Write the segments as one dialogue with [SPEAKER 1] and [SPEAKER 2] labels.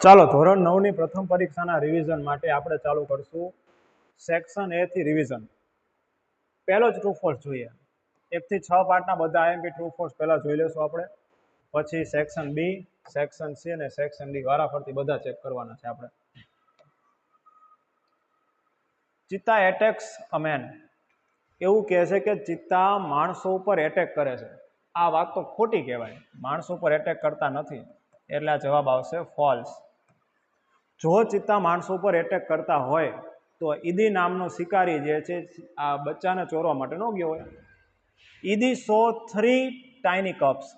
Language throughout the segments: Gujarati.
[SPEAKER 1] ચાલો ધોરણ 9 ની પ્રથમ પરીક્ષાના રિવિઝન માટે આપણે ચાલુ કરશું સેક્શન એ થી રિવિઝન. પહેલો જ ટ્રુ ફોલ્સ જોઈએ. 1 થી 6 પાર્ટના બધા આઈએમપી ટ્રુ ફોલ્સ પહેલા જોઈ લેશું આપણે. પછી સેક્શન બી, સેક્શન સી અને સેક્શન ડી વારાફરતી બધા ચેક કરવાના છે આપણે. ચિત્તા એટેક્સ અ મેન. એવું કહે છે કે ચિત્તા માણસો ઉપર એટેક કરે છે. આ વાત તો ખોટી કહેવાય. માણસો ઉપર એટેક કરતા નથી. એટલે આ જવાબ આવશે ફોલ્સ. જો ચિત્તા માણસો ઉપર એટેક કરતા હોય તો ઈદી નામનો શિકારી જે છે આ બચ્ચાને ચોરવા માટે ન ગયો હોય. ઈદી સો 3 ટાઇની કપ્સ.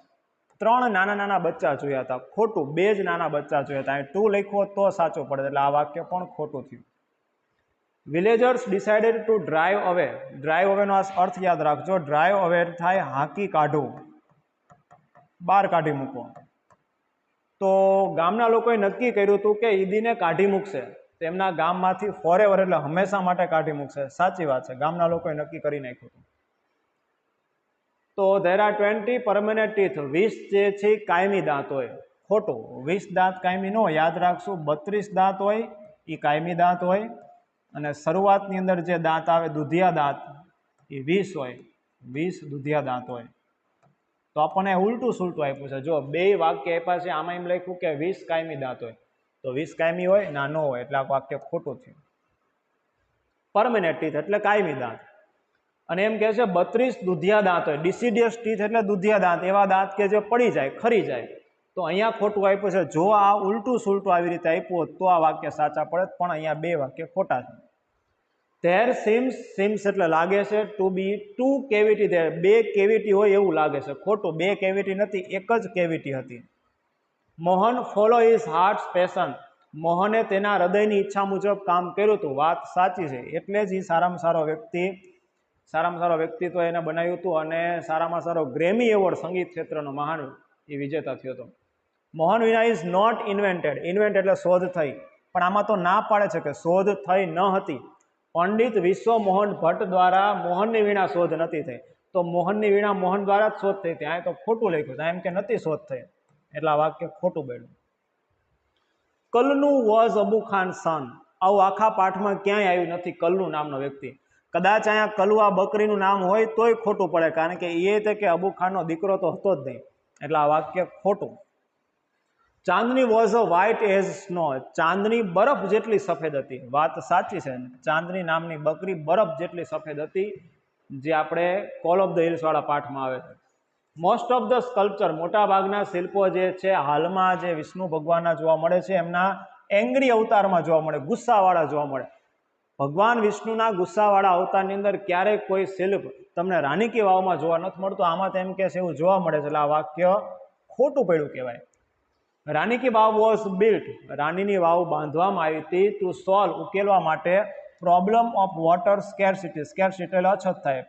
[SPEAKER 1] 3 નાના નાના બચ્ચા જોયા હતા. ખોટું. 2 જ નાના બચ્ચા જોયા હતા. અહીં 2 લખ્યો તો સાચું પડે, એટલે આ વાક્ય પણ ખોટું થયું. વિલેજર્સ ડિસાઇડેડ ટુ ડ્રાઈવ અવે. ડ્રાઈવ અવેનો અર્થ યાદ રાખજો. ડ્રાઈવ અવે થાય હાંકી કાઢવું, બહાર કાઢી મૂકો. તો ગામના લોકોએ નક્કી કર્યું હતું કે ઈદીને કાઢી મૂકશે. તેમના ગામમાંથી ફોરેવર એટલે હંમેશા માટે કાઢી મૂકશે. સાચી વાત છે, ગામના લોકોએ નક્કી કરી નાખ્યું હતું. તો ધેર આર 20 પરમેનન્ટ ટીથ. 20 જે છે કાયમી દાંત હોય. ખોટું. 20 દાંત કાયમી ન હોય. યાદ રાખશું 32 દાંત હોય એ કાયમી દાંત હોય, અને શરૂઆતની અંદર જે દાંત આવે દુધિયા દાંત એ 20 હોય. 20 દુધિયા દાંત હોય. તો આપણને ઉલટું સુલટું આપ્યું છે. જો બે વાક્ય આપ્યા છે, આમાં એમ લખ્યું કે 20 કાયમી દાંત હોય, તો 20 કાયમી હોય ના ન હોય, એટલે આ વાક્ય ખોટું થયું. પરમેનન્ટ ટીથ એટલે કાયમી દાંત. અને એમ કહે છે 32 દુધિયા દાંત હોય. ડિસિડિયસ ટીથ એટલે દુધિયા દાંત, એવા દાંત કે જે પડી જાય, ખરી જાય. તો અહીંયા ખોટું આપ્યું છે. જો આ ઉલટું સુલટું આવી રીતે આપ્યું હોત તો આ વાક્ય સાચા પડે, પણ અહીંયા બે વાક્ય ખોટા છે. ધેર સીમ્સ, સીમ્સ એટલે લાગે છે, to be 2 cavity there. 2 cavity હોય એવું લાગે છે. ખોટું. 2 કેવિટી નથી, એક જ કેવિટી હતી. Mohan follow his hearts passion. મોહને તેના હૃદયની ઈચ્છા મુજબ કામ કર્યું હતું. વાત સાચી છે. એટલે જ એ સારામાં સારો વ્યક્તિત્વ એને બનાવ્યું હતું, અને સારામાં સારો ગ્રેમી એવોર્ડ સંગીત ક્ષેત્રનો મહાન એ વિજેતા થયો હતો. મોહન વિના ઇઝ નોટ ઇન્વેન્ટેડ. ઇન્વેન્ટ એટલે શોધ થઈ, પણ આમાં તો ના પાડે છે કે શોધ થઈ ન હતી. પંડિત વિશ્વ મોહન ભટ્ટ દ્વારા મોહનની વીણા શોધ નથી થઈ. તો મોહનની વીણા મોહન દ્વારા જ શોધ થઈ હતી. આ તો ખોટું લખ્યું. એમ કે નથી શોધ થઈ, એટલે આ વાક્ય ખોટું બન્યું. કલ્લુ વોઝ અબુ ખાન સન. આવું આખા પાઠમાં ક્યાંય આવ્યું નથી કલ્લુ નામનો વ્યક્તિ. કદાચ અહીંયા કલુઆ બકરીનું નામ હોય તોય ખોટું પડે, કારણ કે એ તે કે અબુ ખાનનો દીકરો તો હતો જ નહીં, એટલે આ વાક્ય ખોટું. Chandni was a white as snow. Chandni બરફ જેટલી સફેદ હતી. વાત સાચી છે. ચાંદની નામની બકરી બરફ જેટલી સફેદ હતી, જે આપણે કોલ ઓફ ધ હિલ્સ વાળા પાઠમાં આવે છે. મોસ્ટ ઓફ ધ સ્કલ્પચર, મોટા ભાગના શિલ્પો જે છે હાલમાં જે વિષ્ણુ ભગવાનના જોવા મળે છે એમના એંગ્રી અવતારમાં જોવા મળે, ગુસ્સાવાળા જોવા મળે. ભગવાન વિષ્ણુના ગુસ્સાવાળા અવતારની અંદર ક્યારેય કોઈ શિલ્પ તમને રાની કી વાવમાં જોવા નથી મળતું. આમાં તો એમ કે છે એવું જોવા મળે છે, એટલે આ વાક્ય ખોટું પડ્યું કહેવાય. રાની કી વાવ વોઝ બિલ્ટ. રાનીની વાવ બાંધવામાં આવી હતી ટુ સોલ્વ, ઉકેલવા માટે, problem of water scarcity. Scarcity એટલે અછત થાય,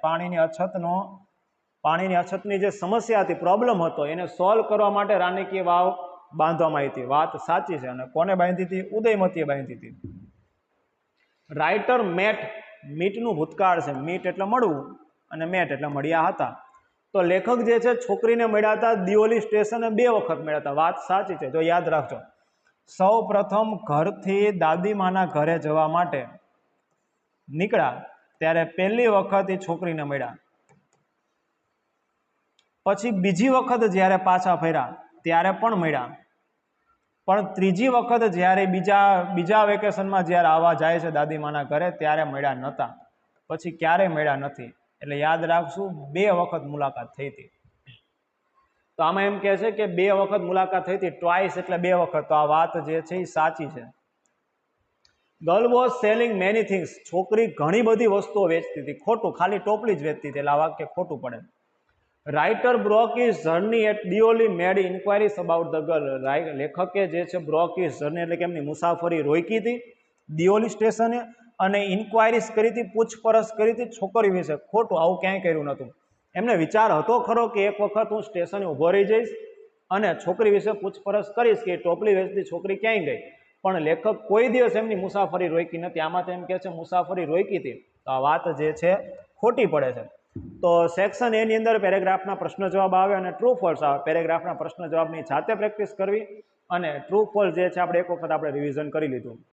[SPEAKER 1] પાણીની અછતની જે સમસ્યા હતી, પ્રોબ્લેમ હતો, એને સોલ્વ કરવા માટે રાની કી વાવ બાંધવામાં આવી હતી. વાત સાચી છે. અને કોને બાંધી હતી? ઉદયમતીએ બાંધી હતી. Writer mat. મીટનું ભૂતકાળ છે. મીટ એટલે મળવું, અને મેટ એટલે મળ્યા હતા. તો લેખક જે છે છોકરીને મળ્યા હતા દિયોલી સ્ટેશને 2 વખત મળ્યા હતા. વાત સાચી છે, જો યાદ રાખજો. સૌ પ્રથમ ઘરથી દાદીમાના ઘરે જવા માટે નીકળ્યા ત્યારે પહેલી વખત એ છોકરીને મળ્યા. પછી બીજી વખત જ્યારે પાછા ફર્યા ત્યારે પણ મળ્યા, પણ ત્રીજી વખત જ્યારે બીજા વેકેશનમાં જ્યારે આવવા જાય છે દાદીમાના ઘરે ત્યારે મળ્યા નહોતા. પછી ક્યારેય મળ્યા નથી. એટલે યાદ રાખશું 2 વખત મુલાકાત થઈ હતી. તો આમાં એમ કહે છે કે 2 વખત મુલાકાત થઈ હતી. ટ્વાઇસ એટલે 2 વખત. તો આ વાત જે છે એ સાચી છે. Girl was selling many things. છોકરી ઘણી બધી વસ્તુઓ વેચતી હતી. ખોટું. ખાલી ટોપલી જ વેચતી હતી, એટલે આ વાક્ય ખોટું પડે. Writer broke is journey at Deoli made inquiries about the girl. લેખકે જે છે બ્રોક ઇઝ જર્ની એટલે કે એમની મુસાફરી રોકી હતી દિયોલી સ્ટેશને, અને ઇન્ક્વાયરીઝ કરી હતી, પૂછપરછ કરી હતી છોકરી વિશે. ખોટું. આવું ક્યાંય કર્યું નહોતું. એમને વિચાર હતો ખરો કે એક વખત હું સ્ટેશને ઊભો રહી જઈશ અને છોકરી વિશે પૂછપરછ કરીશ કે ટોપલી વેચતી છોકરી ક્યાંય ગઈ, પણ લેખક કોઈ દિવસ એમની મુસાફરી રોકી નથી. આમાં તો એમ કહે છે મુસાફરી રોકી હતી. તો આ વાત જે છે ખોટી પડે છે. તો સેક્શન એ ની અંદર પેરેગ્રાફના પ્રશ્ન જવાબ આવે અને ટ્રુ ફોલ્સ આવે. પેરેગ્રાફના પ્રશ્ન જવાબની જાતે પ્રેક્ટિસ કરવી અને ટ્રુ ફોલ્સ જે છે આપણે એક વખત આપણે રિવિઝન કરી લીધું.